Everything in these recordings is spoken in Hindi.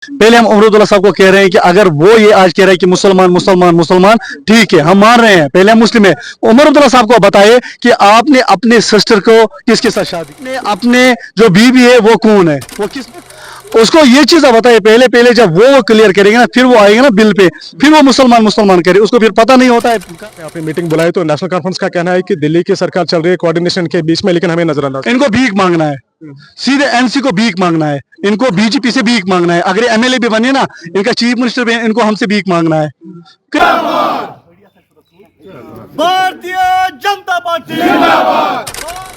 पहले हम उमरुद्दौला साहब को कह रहे हैं कि अगर वो ये आज कह रहे हैं कि मुसलमान मुसलमान मुसलमान, ठीक है, हम मान रहे हैं, पहले हम मुस्लिम है। उमरुद्दौला साहब को बताइए कि आपने अपने सिस्टर को किसके साथ शादी, अपने जो बीवी है वो कौन है, वो किस, उसको ये चीज बताइए पहले। पहले जब वो क्लियर करेंगे ना, फिर वो आएगा ना बिल पे, फिर वो मुसलमान मुसलमान करे, उसको फिर पता नहीं होता है। आपने मीटिंग बुलाई तो नेशनल कॉन्फ्रेंस का कहना है कि दिल्ली की सरकार चल रही है कोऑर्डिनेशन के बीच में, लेकिन हमें नजरअंदाज, इनको भीख मांगना है, सीधे एनसी को भीख मांगना है, इनको बीजेपी से भीख मांगना है। अगर एमएलए भी बने ना, इनका चीफ मिनिस्टर भी, इनको हमसे भीख मांगना है। भारतीय जनता पार्टी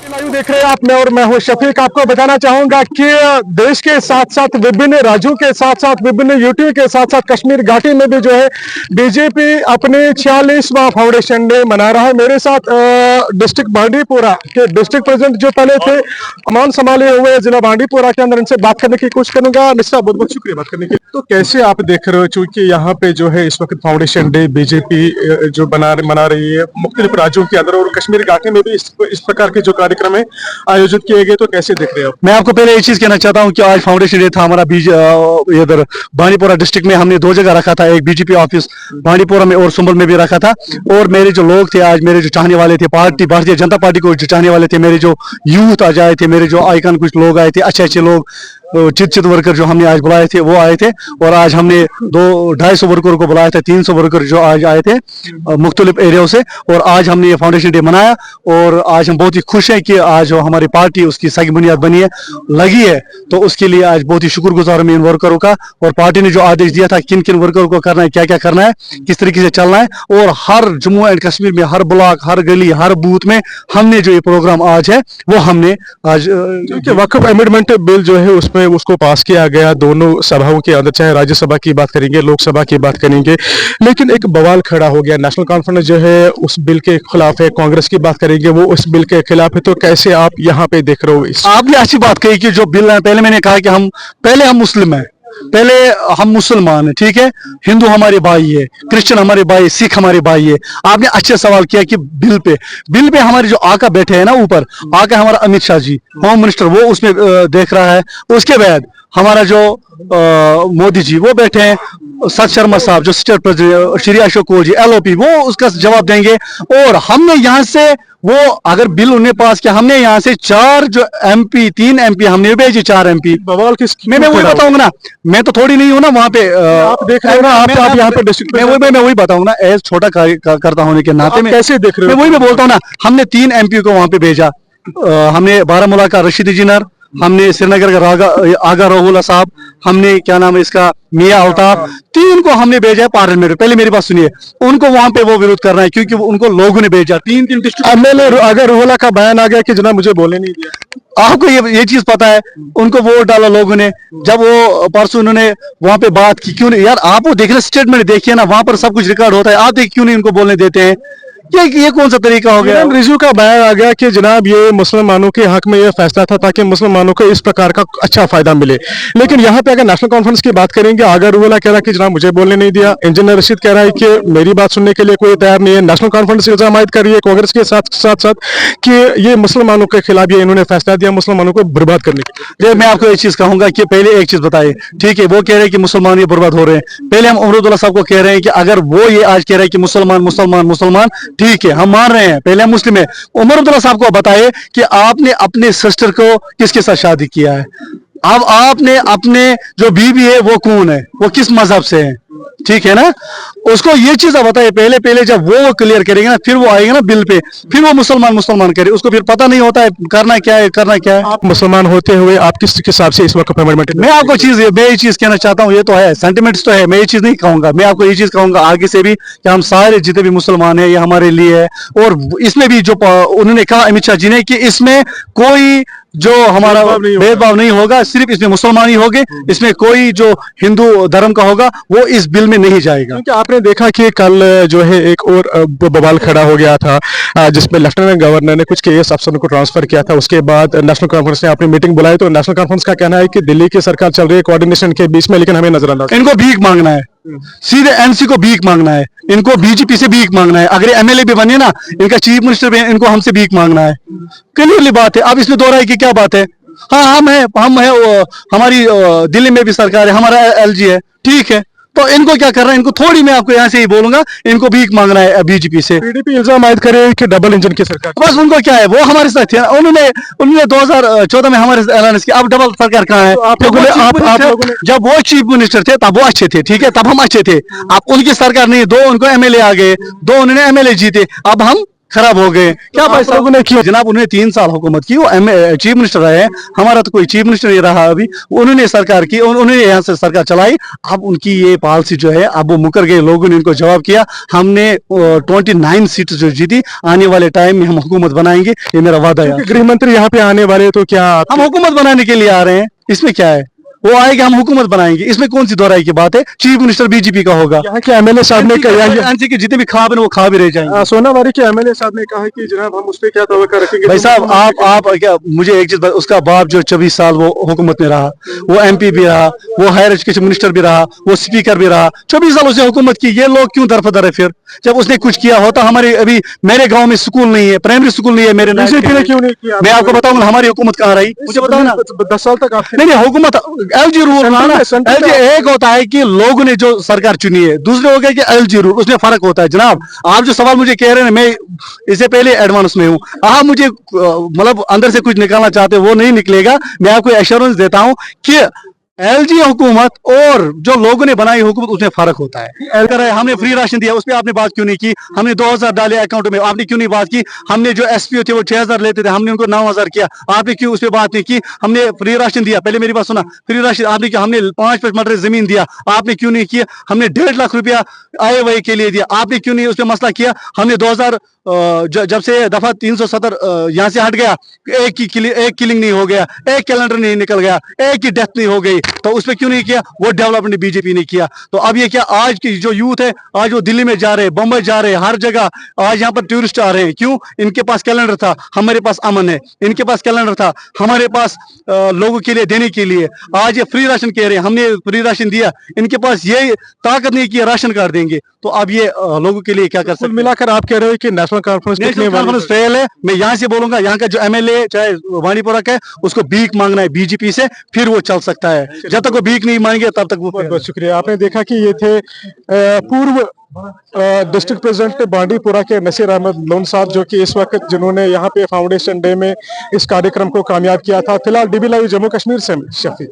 लाइव देख रहे हैं आप, मैं हूं शफीक। आपको बताना चाहूंगा कि देश के साथ साथ विभिन्न राज्यों के साथ साथ विभिन्न यूटी के साथ साथ कश्मीर घाटी में भी जो है बीजेपी अपने 46वां फाउंडेशन डे मना रहा है। मेरे साथ डिस्ट्रिक्ट बांडीपुरा के डिस्ट्रिक्ट प्रेसिडेंट जो पहले थे अमान संभाले हुए जिला बांडीपुरा के अंदर, इनसे बात करने की कोशिश करूंगा। मिस्टर, बहुत बहुत शुक्रिया बात करने के लिए। तो कैसे आप देख रहे हो, चूंकि यहाँ पे जो है इस वक्त फाउंडेशन डे बीजेपी जो मना रही है मुख्तलिफ राज्यों के अंदर, और कश्मीर घाटी में भी इस प्रकार के जो कार्यक्रम है आयोजित किए गए, तो कैसे देख रहे हो? मैं आपको पहले ये चीज कहना चाहता हूं कि आज फाउंडेशन डे था हमारा इधर बांडीपुरा डिस्ट्रिक्ट में। हमने 2 जगह रखा था, एक बीजेपी ऑफिस बांडीपुरा में और सुंबल में भी रखा था। और मेरे जो लोग थे आज, मेरे जो चाहने वाले थे, भारतीय जनता पार्टी को जो चाहने वाले थे, मेरे जो यूथ आज आए थे, मेरे जो आइकन कुछ लोग आए थे, अच्छे अच्छे लोग, चित वर्कर जो हमने आज बुलाए थे वो आए थे। और आज हमने 250 वर्कर को बुलाया था, 300 वर्कर जो आज आए थे मुख्तलिफ एरियाओं से। और आज हमने ये फाउंडेशन डे मनाया और आज हम बहुत ही खुश हैं कि आज जो हमारी पार्टी उसकी सही बुनियाद बनी है, लगी है। तो उसके लिए आज बहुत ही शुक्रगुजार हूं इन वर्करों का। और पार्टी ने जो आदेश दिया था किन किन वर्करों को करना है, क्या क्या करना है, किस तरीके से चलना है, और हर जम्मू एंड कश्मीर में हर ब्लॉक, हर गली, हर बूथ में हमने जो ये प्रोग्राम आज है वो हमने आज वक्फ अमेंडमेंट बिल जो है उसमें उसको पास किया गया दोनों सभाओं के अंदर, चाहे राज्यसभा की बात करेंगे, लोकसभा की बात करेंगे, लेकिन एक बवाल खड़ा हो गया। नेशनल कॉन्फ्रेंस जो है उस बिल के खिलाफ है, कांग्रेस की बात करेंगे वो उस बिल के खिलाफ है। तो कैसे आप यहाँ पे देख रहे हो इस? आपने अच्छी बात कही कि जो बिल है, पहले मैंने कहा कि हम मुस्लिम हैं, पहले हम मुसलमान हैं, ठीक है, हिंदू हमारे भाई है, क्रिश्चियन हमारे भाई, सिख हमारे भाई है। आपने अच्छे सवाल किया कि बिल पे हमारे जो आका बैठे हैं ना ऊपर, आका हमारा अमित शाह जी होम मिनिस्टर, वो उसमें देख रहा है। उसके बाद हमारा जो मोदी जी वो बैठे हैं, सत शर्मा साहब जो स्टेट प्रेसिडेंट, श्री अशोक कोल जी LOP, वो उसका जवाब देंगे। और हमने यहाँ से वो अगर बिल उन्हें पास किया, हमने यहाँ से 4 जो MP, 3 MP हमने भेजे, 4 MP। बवाल किस? मैं वही बताऊंगा ना, मैं तो थोड़ी नहीं हूँ ना वहाँ पे, आप देख रहे हो ना, आप यहाँ पे डिस्ट्रिक्ट, मैं वही बताऊंगा ना, एज छोटा करता होने के नाते में कैसे देख रहे हो? मैं बोलता हूँ ना, हमने 3 MP को वहाँ पे भेजा। हमने बारामूला का रशीद जिनर, हमने श्रीनगर का आगा रोहुला साहब, हमने क्या नाम है इसका मियां अल्ताफ, 3 को हमने भेजा है पार्लियामेंट में। पहले मेरी बात सुनिए, उनको वहां पे वो विरोध करना है क्योंकि उनको लोगों ने भेजा। 3 डिस्ट्रिक्ट एमएलए अगर रोहला का बयान आ गया कि जनाब मुझे बोलने नहीं दिया, आपको ये चीज पता है, उनको वोट डाला लोगों ने। जब वो परसों उन्होंने वहां पे बात की, क्यों नहीं यार, आप वो देखिए स्टेटमेंट देखिए ना, वहां पर सब कुछ रिकॉर्ड होता है, आप देखिए क्यों नहीं उनको बोलने देते हैं? ये कौन सा तरीका हो गया? रिजू का बयान आ गया कि जनाब ये मुसलमानों के हक में ये फैसला था ताकि मुसलमानों को इस प्रकार का अच्छा फायदा मिले। लेकिन यहाँ पे अगर नेशनल कॉन्फ्रेंस की बात करेंगे, आगा रूला कह रहा है कि जनाब मुझे बोलने नहीं दिया, इंजीनियर रशीद कह रहा है कि मेरी बात सुनने के लिए कोई तैयार नहीं है। नेशनल कॉन्फ्रेंस इल्जाम आयद कर रही है कांग्रेस के साथ कि ये मुसलमानों के खिलाफ ये इन्होंने फैसला दिया मुसलमानों को बर्बाद करने के। मैं आपको एक चीज कहूंगा कि पहले एक चीज बताइए, ठीक है, वो कह रहे हैं कि मुसलमान ये बर्बाद हो रहे हैं। पहले हम उमरुद्दौला साहब को कह रहे हैं कि अगर वो ये आज कह रहे हैं कि मुसलमान मुसलमान मुसलमान, ठीक है, हम मान रहे हैं, पहले हम मुस्लिम है। उमरुद्दौला साहब को बताइए कि आपने अपने सिस्टर को किसके साथ शादी किया है? अब आपने अपने जो बीवी है वो कौन है, वो किस मजहब से है, ठीक है ना? उसको ये चीज बताइए पहले जब वो क्लियर करेंगे ना, फिर वो आएगा ना बिल पे, फिर वो मुसलमान मुसलमान करे, उसको फिर पता नहीं होता है करना क्या है। आप मुसलमान होते हुए आप किस हिसाब से इस वक्त अमेंडमेंट? मैं ये चीज कहना चाहता हूँ, ये तो है सेंटिमेंट्स तो है, मैं ये चीज नहीं कहूंगा। मैं आपको ये चीज कहूंगा आगे से भी कि हम सारे जितने भी मुसलमान हैं ये हमारे लिए है। और इसमें भी जो उन्होंने कहा अमित शाह जी ने कि इसमें कोई जो हमारा भेदभाव नहीं होगा, सिर्फ इसमें मुसलमान ही होंगे, इसमें कोई जो हिंदू धर्म का होगा वो इस बिल में नहीं जाएगा। क्योंकि आपने देखा कि कल जो है एक और बवाल खड़ा हो गया था जिसमें लेफ्टिनेंट गवर्नर ने कुछ केएस अफसरों को ट्रांसफर किया था। उसके बाद नेशनल कॉन्फ्रेंस ने अपनी मीटिंग बुलाई तो नेशनल कॉन्फ्रेंस का कहना है कि दिल्ली की सरकार चल रही है कोऑर्डिनेशन के बीच में, लेकिन हमें नजरअंदाज, इनको भीख मांगना है, सीधे एनसी को भीख मांगना है, इनको बीजेपी से भीख मांगना है। अगर एमएलए भी बने ना, इनका चीफ मिनिस्टर भी, इनको हमसे भीख मांगना है। क्लियरली बात है। अब इसमें दोहराई की क्या बात है? हाँ हम है हमारी दिल्ली में भी सरकार है, हमारा एलजी है, ठीक है। तो इनको क्या कर रहा है, इनको थोड़ी मैं आपको यहाँ से ही बोलूंगा, इनको भीख मांगना है बीजेपी से। पीडीपी इल्जाम आयद करे कि डबल इंजन की सरकार। बस उनको क्या है, वो हमारे साथ थे, उन्होंने 2014 में हमारे ऐलान किया। अब डबल सरकार कहाँ है? आप लोगों ने जब वो चीफ मिनिस्टर थे तब वो अच्छे थे, ठीक है, तब हम अच्छे थे। अब उनकी सरकार नहीं, 2 उनको एमएलए आ गए, 2 उन्होंने एमएलए जीते, अब हम खराब हो गए। क्या भाई साहब ने किया? जनाब उन्होंने 3 साल हुकूमत की, वो चीफ मिनिस्टर रहे हैं, हमारा तो कोई चीफ मिनिस्टर नहीं रहा अभी। उन्होंने सरकार की, उन्होंने यहाँ से सरकार चलाई। अब उनकी ये पॉलिसी जो है, अब वो मुकर गए, लोगों ने इनको जवाब किया। हमने 29 सीट जो जीती, आने वाले टाइम में हम हुकूमत बनाएंगे, ये मेरा वादा है। गृह मंत्री यहाँ पे आने वाले, तो क्या हम हुकूमत बनाने के लिए आ रहे हैं, इसमें क्या है? वो आएगा, हम हुकूमत बनाएंगे, इसमें कौन सी दोहराई की बात है? चीफ मिनिस्टर बीजेपी का होगा। यहाँ के एमएलए साहब ने कहा, एनसी के जितने भी ख्वाब है वो ख्वाब ही रह जाएंगे। सोनावारी के एमएलए साहब ने कहा कि जनाब हम उस पर क्या तवक्को रखेंगे। भाई साहब आप क्या, मुझे एक चीज, उसका बाप जो 24 साल वो हुकूमत में रहा, वो एमपी भी रहा, वो हायर एजुकेशन मिनिस्टर भी रहा, वो स्पीकर भी रहा, 24 साल उसने हुकूमत की। ये लोग क्यों दरफदर है फिर? जब उसने कुछ किया होता। हमारे अभी मेरे गांव में स्कूल नहीं है, प्राइमरी स्कूल नहीं है मेरे। बीजेपी ने क्यों नहीं किया? मैं आपको बताऊंगा हमारी हुकूमत कहाँ रही, मुझे बताओ ना। 10 साल तक आपने नहीं हुकूमत एलजी रूल, एलजी एक होता है कि लोगों ने जो सरकार चुनी है, दूसरे हो गए कि एलजी रूल, उसमें फर्क होता है। जनाब आप जो सवाल मुझे कह रहे हैं, मैं इससे पहले एडवांस में हूँ। आप मुझे मतलब अंदर से कुछ निकालना चाहते हो, वो नहीं निकलेगा। मैं आपको एश्योरेंस देता हूँ कि एलजी हुकूमत और जो लोगों ने बनाई हुकूमत, उसमें फर्क होता है। हमने फ्री राशन दिया, उस पर आपने बात क्यों नहीं की? हमने 2000 डाले अकाउंट में, आपने क्यों नहीं बात की? हमने जो एसपीओ थे वो 6000 लेते थे, हमने उनको 9000 किया, आपने क्यों उस पर बात नहीं की? हमने फ्री राशन दिया, पहले मेरी बात सुना, फ्री राशन आपने किया। हमने 5 मटर जमीन दिया, आपने क्यों नहीं किया? हमने 1.5 लाख रुपया आए वही के लिए दिया, आपने क्यों नहीं उस पर मसला किया? हमने 2000 जब से दफा 370 यहाँ से हट गया, एक किलिंग नहीं हो गया, एक कैलेंडर नहीं निकल गया, एक की डेथ नहीं हो गई, तो उस पर क्यों नहीं किया? वो डेवलपमेंट बीजेपी ने किया। तो अब ये क्या, आज की जो यूथ है, आज वो दिल्ली में जा रहे हैं, बम्बई जा रहे हैं, हर जगह आज यहाँ पर टूरिस्ट आ रहे हैं। क्यों? इनके पास कैलेंडर था, हमारे पास अमन है। इनके पास कैलेंडर था, हमारे पास लोगों के लिए देने के लिए। आज ये फ्री राशन कह रहे हैं, हमने फ्री राशन दिया, इनके पास ये ताकत नहीं कि राशन कार्ड देंगे। तो अब ये लोगों के लिए क्या कर सकते? मिलाकर आप कह रहे हो कि नेशनल कॉन्फ्रेंस फेल है। मैं यहाँ से बोलूंगा, यहाँ का जो एमएलए चाहे वानीपुरा का है, उसको भीख मांगना है बीजेपी से, फिर वो चल सकता है। जब तक वो भीख नहीं मांगे तब तक वो। बहुत बहुत शुक्रिया। आपने देखा कि ये थे पूर्व डिस्ट्रिक्ट प्रेसिडेंट बांडीपुरा के नसीर अहमद लोन साहब, जो कि इस वक्त जिन्होंने यहाँ पे फाउंडेशन डे में इस कार्यक्रम को कामयाब किया था। फिलहाल डीबी लाइव जम्मू कश्मीर से शफी।